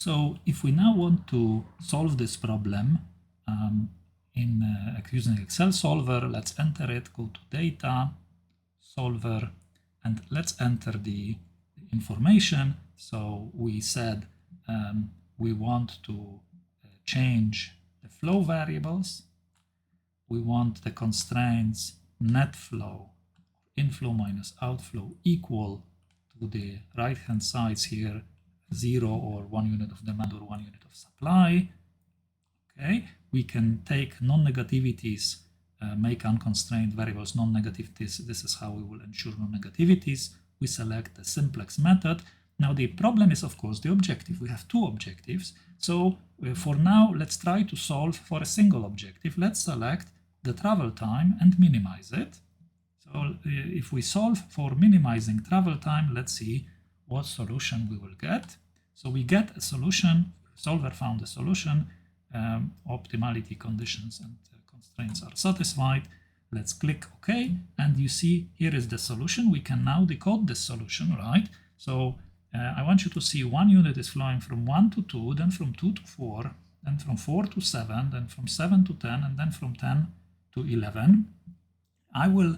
So if we now want to solve this problem using Excel solver, let's enter it, go to data, solver, and let's enter the information. So we said we want to change the flow variables. We want the constraints net flow, inflow minus outflow, equal to the right-hand sides here, 0 or 1 unit of demand or 1 unit of supply. Okay, we can take non-negativities, make unconstrained variables non-negativities. This is how we will ensure non-negativities. We select the simplex method. Now the problem is, of course, the objective. We have two objectives. So for now, let's try to solve for a single objective. Let's select the travel time and minimize it. So if we solve for minimizing travel time, let's see what solution we will get. So we get a solution, solver found a solution, optimality conditions and constraints are satisfied. Let's click OK, and you see here is the solution. We can now decode this solution, right? So I want you to see 1 unit is flowing from 1 to 2, then from 2 to 4, then from 4 to 7, then from 7 to 10, and then from 10 to 11. I will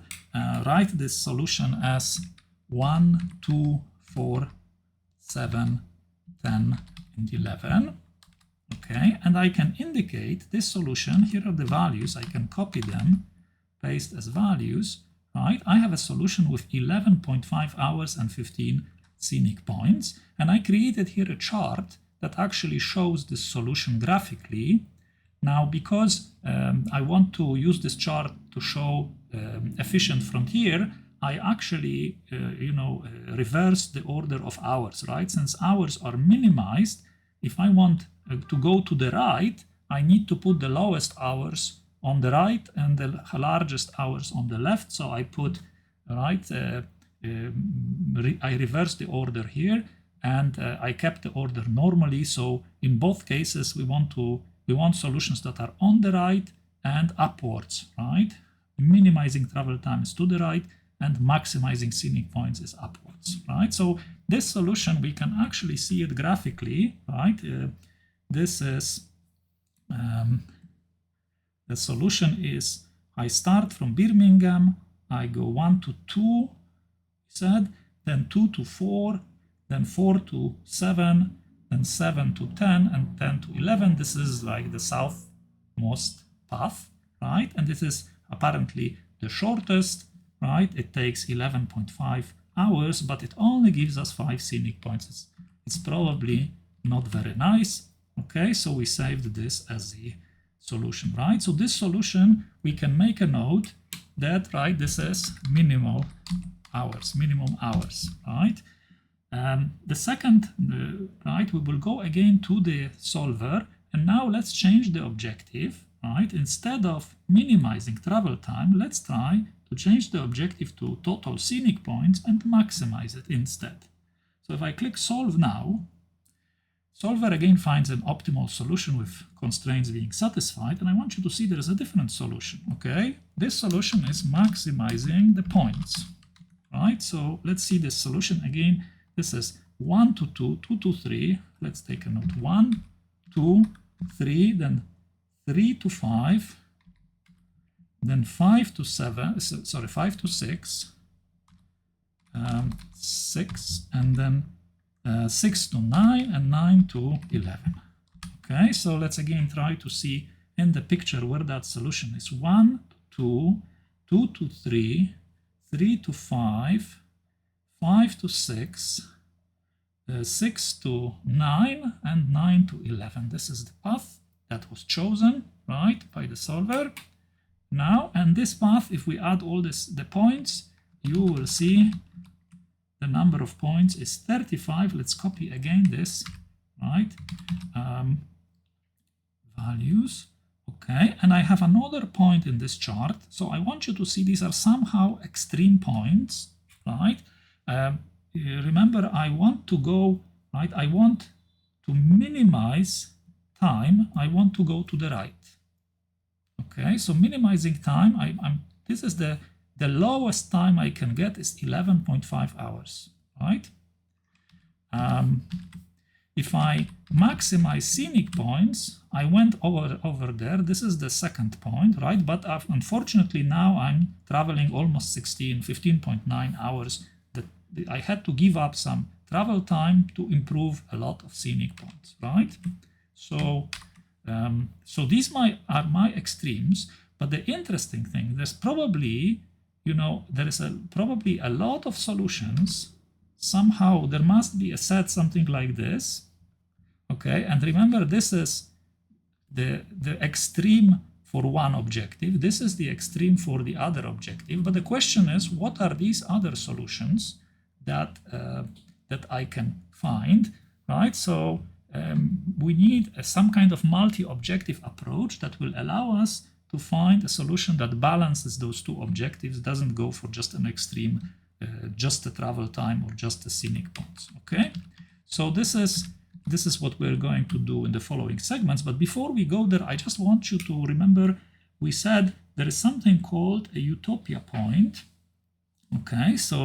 write this solution as 1, 2, 4, 7, 10, and 11. Okay, and I can indicate this solution. Here are the values. I can copy them, paste as values, right? I have a solution with 11.5 hours and 15 scenic points. And I created here a chart that actually shows this solution graphically. Now, because I want to use this chart to show efficient frontier, I actually, reverse the order of hours, right? Since hours are minimized, if I want to go to the right, I need to put the lowest hours on the right and the largest hours on the left. So I put, right, I reverse the order here, and I kept the order normally. So in both cases, we want solutions that are on the right and upwards, right? Minimizing travel times to the right and maximizing scenic points is upwards, right? So this solution, we can actually see it graphically, right? This is, the solution is, I start from Birmingham, I go 1 to 2, said, then 2 to 4, then 4 to 7, then 7 to 10, and 10 to 11. This is like the southmost path, right? And this is apparently the shortest, right? It takes 11.5 hours, but it only gives us 5 scenic points. It's probably not very nice. Okay, so we saved this as the solution, right? So this solution, we can make a note that, right, this is minimum hours, right? The second, right, we will go again to the solver, and now let's change the objective, right? Instead of minimizing travel time, let's try to change the objective to total scenic points and maximize it instead. So if I click solve now, solver again finds an optimal solution with constraints being satisfied, and I want you to see there is a different solution, okay? This solution is maximizing the points, right? So let's see this solution again. This is 1 to 2, 2 to 3. Let's take a note. 1, 2, 3, then 3 to 5, then 5 to 7, sorry, 5 to 6, 6, and then 6 to 9, and 9 to 11. Okay, so let's again try to see in the picture where that solution is. 1 to 2, 2 to 3, 3 to 5, 5 to 6, 6 to 9, and 9 to 11. This is the path that was chosen, right, by the solver. Now, and this path, if we add all the points, you will see the number of points is 35. Let's copy again this, right? Values. Okay, and I have another point in this chart. So I want you to see these are somehow extreme points, right? Remember, I want to go, right? I want to minimize time. I want to go to the right. Okay, so minimizing time, this is the lowest time I can get is 11.5 hours, right? if I maximize scenic points, I went over there. This is the second point, right? But unfortunately now I'm traveling almost 15.9 hours. That I had to give up some travel time to improve a lot of scenic points, right? So, so these are my extremes. But the interesting thing, there's probably, you know, there is probably a lot of solutions. Somehow there must be a set something like this. Okay, and remember, this is the extreme for one objective. This is the extreme for the other objective. But the question is, what are these other solutions that that I can find, right? So we need some kind of multi-objective approach that will allow us to find a solution that balances those two objectives, doesn't go for just an extreme, just the travel time or just the scenic points. Okay, so this is what we're going to do in the following segments. But before we go there, I just want you to remember we said there is something called a Utopia point. Okay, so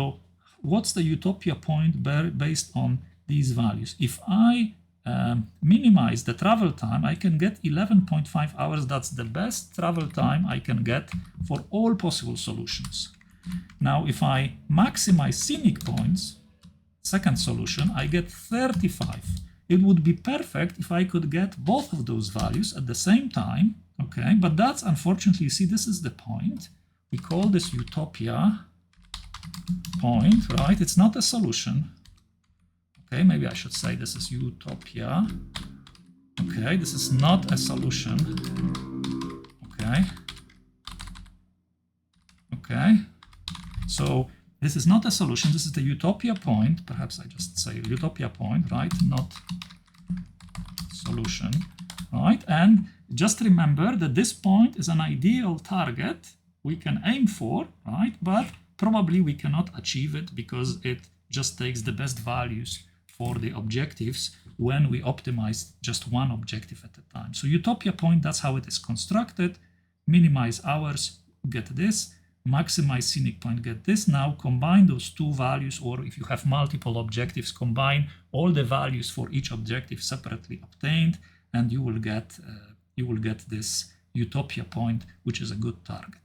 what's the Utopia point based on these values? If I minimize the travel time, I can get 11.5 hours. That's the best travel time I can get for all possible solutions. Now, if I maximize scenic points, second solution, I get 35. It would be perfect if I could get both of those values at the same time, okay? But that's unfortunately, see, this is the point. We call this Utopia point, right? It's not a solution. Okay, maybe I should say this is Utopia. Okay, this is not a solution. Okay. Okay. So this is not a solution. This is the Utopia point. Perhaps I just say Utopia point, right? Not solution, right? And just remember that this point is an ideal target we can aim for, right? But probably we cannot achieve it because it just takes the best values for the objectives when we optimize just one objective at a time. So Utopia point, that's how it is constructed. Minimize hours, get this. Maximize scenic point, get this. Now combine those two values, or if you have multiple objectives, combine all the values for each objective separately obtained, and you will get this Utopia point, which is a good target.